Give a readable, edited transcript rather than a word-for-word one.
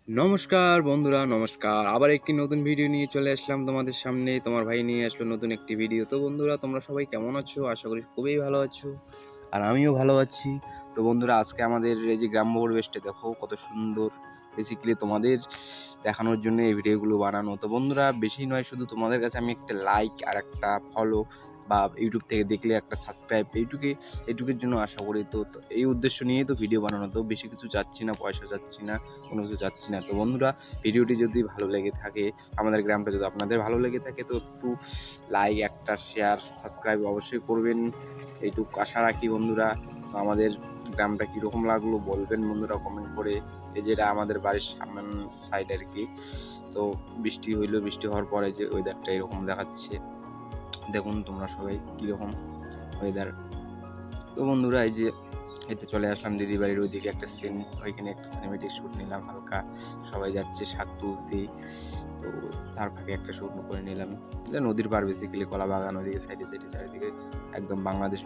নমস্কার বন্ধুরা, নমস্কার। আবার একটি নতুন ভিডিও নিয়ে চলে আসলাম তোমাদের সামনে। তোমার ভাই নিয়ে আসলো নতুন একটি ভিডিও। তো বন্ধুরা, তোমরা সবাই কেমন আছো? আশা করি খুবই ভালো আছো। আর আমিও ভালো আছি। তো বন্ধুরা, আজকে আমাদের এই যে গ্রাম্য পরিবেশটা দেখো কত সুন্দর। বেসিক্যালি তোমাদের দেখানোর জন্য এই ভিডিওগুলো বানানো। তো বন্ধুরা, বেশি নয়, শুধু তোমাদের কাছে আমি একটা লাইক আর একটা ফলো বা ইউটিউব থেকে দেখলে একটা সাবস্ক্রাইব, এইটুকুর জন্য আশা করি। তো এই উদ্দেশ্য নিয়েই তো ভিডিও বানানো। তো বেশি কিছু চাচ্ছি না, পয়সা চাচ্ছি না, কোনো কিছু চাচ্ছি না। তো বন্ধুরা, ভিডিওটি যদি ভালো লেগে থাকে, আমাদের গ্রামটা যদি আপনাদের ভালো লেগে থাকে, তো একটু লাইক, একটা শেয়ার, সাবস্ক্রাইব অবশ্যই করবেন, এইটুকু আশা রাখি বন্ধুরা। তো আমাদের গ্রামটা কীরকম লাগলো বলবেন বন্ধুরা কমেন্ট করে। এই যেটা আমাদের বাড়ির সামনে সাইড আর কি। তো বৃষ্টি হইলো, বৃষ্টি হওয়ার পরে যে ওয়েদারটা এরকম দেখাচ্ছে, দেখুন তোমরা সবাই কীরকম ওয়েদার। তো বন্ধুরা, এই যে এতে চলে আসলাম দিদি বাড়ির ওইদিকে একটা সিন, ওইখানে একটা সিনেমেটিক শ্যুট নিলাম হালকা। সবাই যাচ্ছে শাক তুলতে, তো তার ফাঁকে একটা শ্যুট করে নিলাম। এটা নদীর পাড়, বেসিক্যালি কলা বাগান, ওইদিকে সাইডে সাইডে চারিদিকে একদম বাংলাদেশ